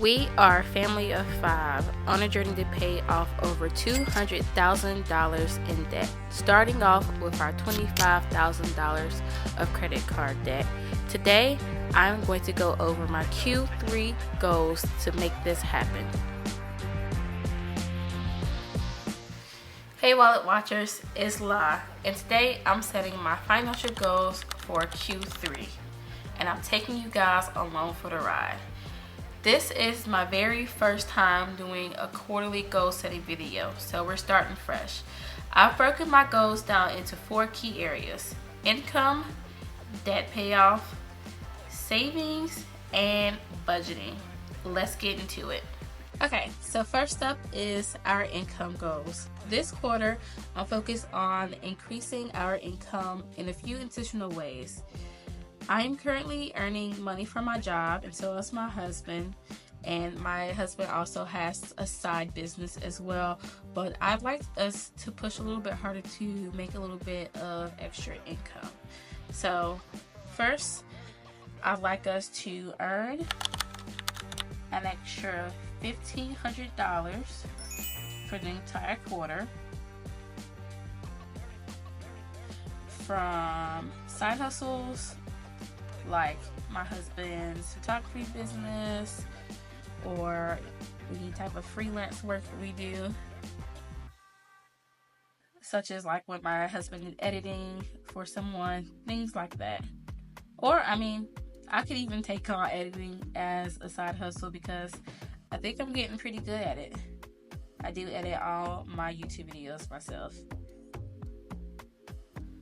We are a family of 5 on a journey to pay off over $200,000 in debt, starting off with our $25,000 of credit card debt. Today, I'm going to go over my Q3 goals to make this happen. Hey Wallet Watchers, it's La, and today I'm setting my financial goals for Q3, and I'm taking you guys along for the ride. This is my very first time doing a quarterly goal setting video, so we're starting fresh. I've broken my goals down into 4 key areas: income, debt payoff, savings, and budgeting. Let's get into it. Okay, so first up is our income goals. This quarter, I'll focus on increasing our income in a few intentional ways. I am currently earning money from my job, and so is my husband. And my husband also has a side business as well. But I'd like us to push a little bit harder to make a little bit of extra income. So first, I'd like us to earn an extra $1,500 for the entire quarter from side hustles like my husband's photography business or any type of freelance work that we do, such as like when my husband is editing for someone, things like that. Or I could even take on editing as a side hustle because I think I'm getting pretty good at it. I do edit all my YouTube videos myself.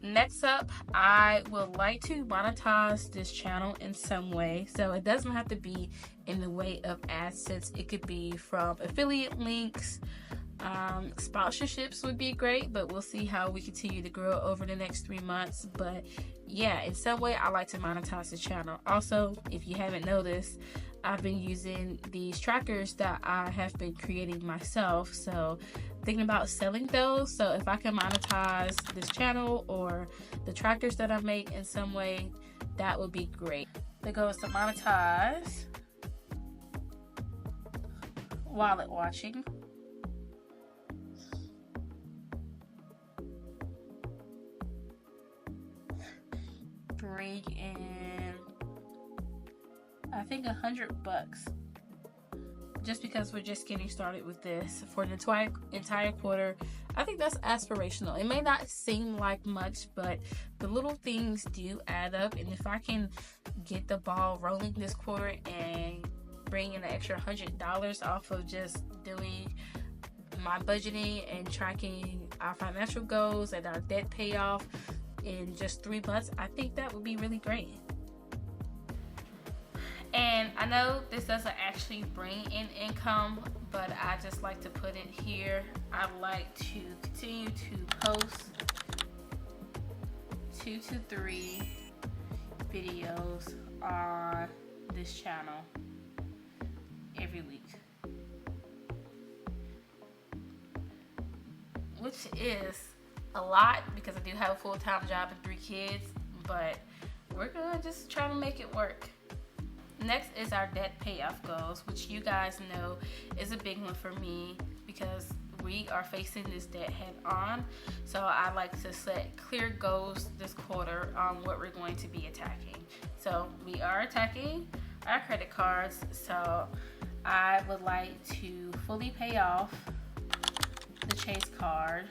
Next up, I would like to monetize this channel in some way. So it doesn't have to be in the way of AdSense. It could be from affiliate links. Sponsorships would be great, but we'll see how we continue to grow over the next 3 months. But yeah, in some way, I like to monetize the channel. Also, if you haven't noticed, I've been using these trackers that I have been creating myself. So thinking about selling those. So if I can monetize this channel or the trackers that I make in some way, that would be great. The goal is to monetize wallet watching, bring in I think $100, just because we're just getting started with this for the entire quarter. I think that's aspirational. It may not seem like much, but the little things do add up, and if I can get the ball rolling this quarter and bring in an extra $100 off of just doing my budgeting and tracking our financial goals and our debt payoff in just 3 months, I think that would be really great. And I know this doesn't actually bring in income, but I just like to put it here. I'd like to continue to post 2 to 3 videos on this channel every week, which is a lot because I do have a full-time job and 3 kids, but we're gonna just try to make it work. Next is our debt payoff goals, which you guys know is a big one for me because we are facing this debt head on. So I like to set clear goals this quarter on what we're going to be attacking. So we are attacking our credit cards. So I would like to fully pay off the Chase card,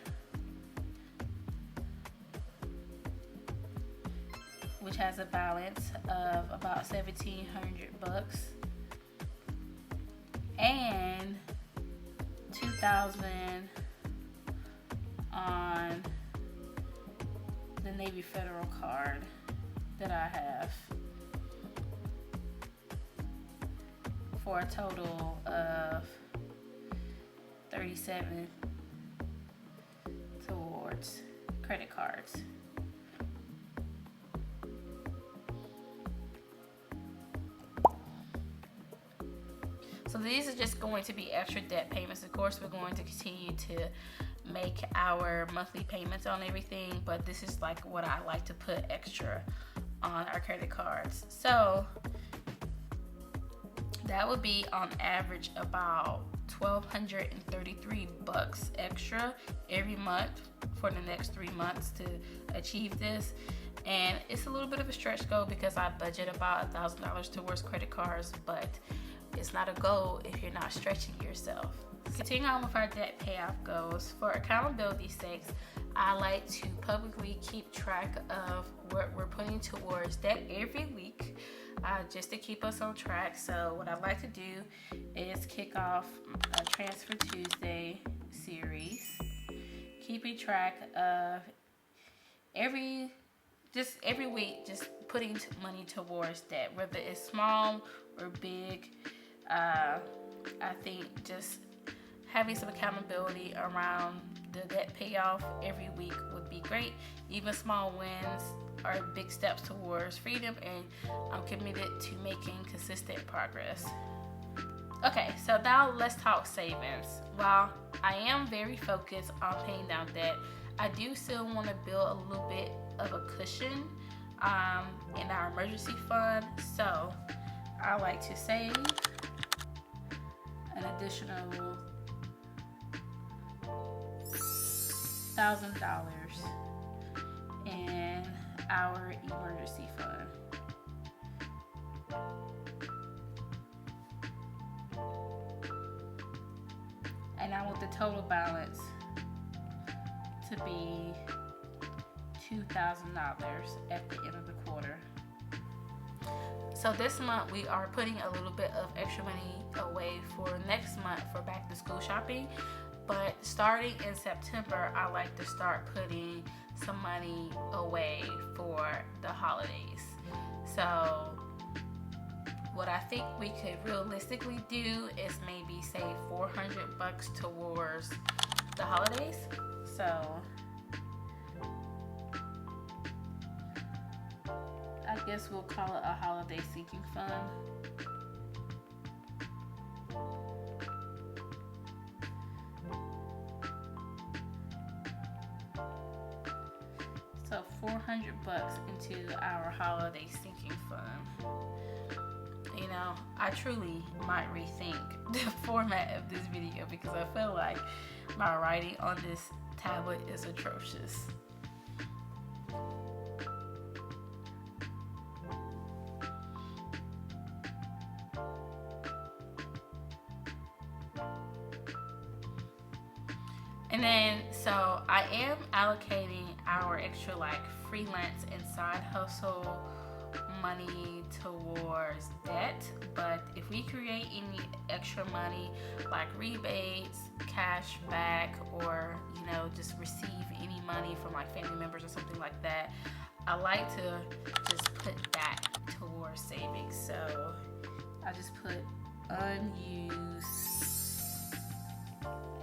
which has a balance of about $1,700, and $2,000 on the Navy Federal card that I have, for a total of $37 towards credit cards. So these are just going to be extra debt payments. Of course, we're going to continue to make our monthly payments on everything, but this is like what I like to put extra on our credit cards. So That would be on average about $1,233 extra every month for the next 3 months to achieve this. And it's a little bit of a stretch goal because I budget about $1,000 towards credit cards, but it's not a goal if you're not stretching yourself. Continuing on with our debt payoff goals, for accountability's sake, I like to publicly keep track of what we're putting towards debt every week, just to keep us on track. So what I like to do is kick off a Transfer Tuesday series, keeping track of every week, just putting money towards debt, whether it's small or big. I think just having some accountability around the debt payoff every week would be great. Even small wins are big steps towards freedom, and I'm committed to making consistent progress. Okay, so now let's talk savings. While I am very focused on paying down debt, I do still want to build a little bit of a cushion in our emergency fund. So I like to save an additional $1,000 in our emergency fund. And I want the total balance to be $2,000 at the end of the quarter. So this month we are putting a little bit of extra money away for next month for back to school shopping. But starting in September, I like to start putting some money away for the holidays. So what I think we could realistically do is maybe save $400 towards the holidays. So I guess we'll call it a holiday sinking fund. So $400 into our holiday sinking fund. You know, I truly might rethink the format of this video because I feel like my writing on this tablet is atrocious. And then, so I am allocating our extra like freelance and side hustle money towards debt, but if we create any extra money like rebates, cash back, or you know, just receive any money from like family members or something like that, I like to just put that towards savings. So I just put unused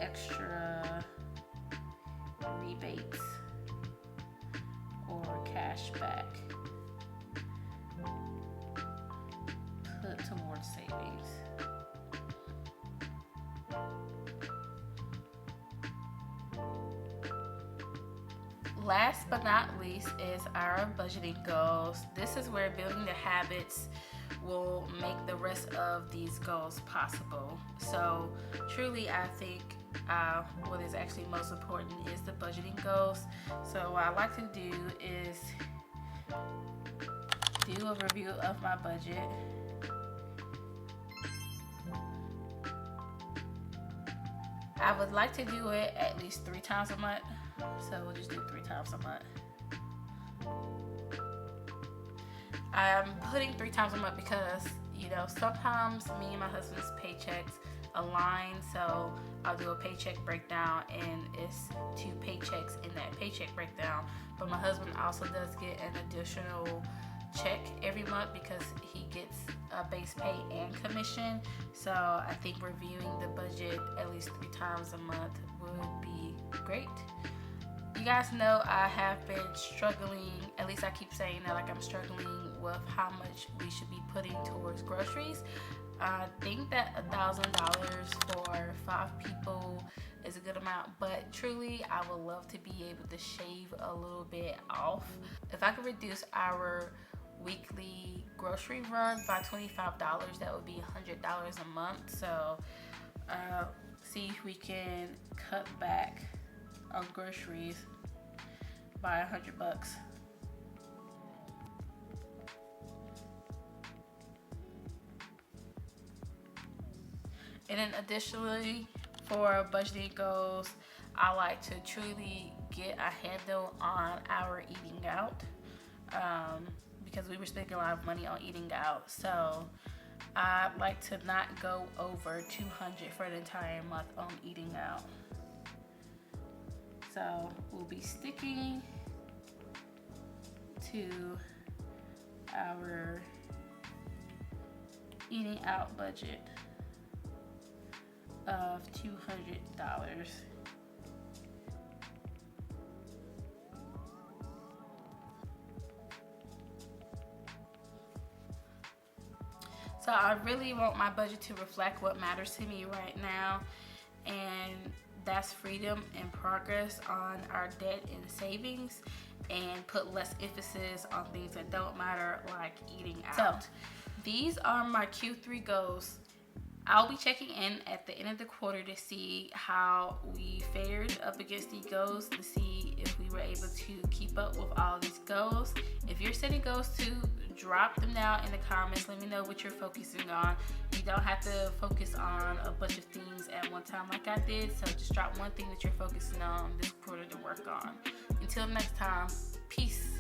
extra rebates or cash back put towards savings. Last but not least is our budgeting goals. This is where building the habits will make the rest of these goals possible. So truly, I think what is actually most important is the budgeting goals. So what I like to do is do a review of my budget. I would like to do it at least 3 times a month. So we'll just do 3 times a month. I'm putting 3 times a month because, you know, sometimes me and my husband's paychecks align. So I'll do a paycheck breakdown and it's 2 paychecks in that paycheck breakdown. But my husband also does get an additional check every month because he gets a base pay and commission. So I think reviewing the budget at least 3 times a month would be great. You guys know I have been struggling, at least I keep saying that, like I'm struggling with how much we should be putting towards groceries. I think that $1,000 for 5 people is a good amount, but truly I would love to be able to shave a little bit off. If I could reduce our weekly grocery run by $25. That would be $100 a month. So see if we can cut back on groceries by $100. And then additionally, for budgeting goals, I like to truly get a handle on our eating out, because we were spending a lot of money on eating out. So I'd like to not go over $200 for the entire month on eating out. So we'll be sticking to our eating out budget of $200. So I really want my budget to reflect what matters to me right now, and that's freedom and progress on our debt and savings, and put less emphasis on things that don't matter, like eating out. So these are my Q3 goals. I'll be checking in at the end of the quarter to see how we fared up against these goals, to see if we were able to keep up with all these goals. If you're setting goals too, drop them down in the comments. Let me know what you're focusing on. You don't have to focus on a bunch of things at one time like I did. So just drop one thing that you're focusing on this quarter to work on. Until next time, peace.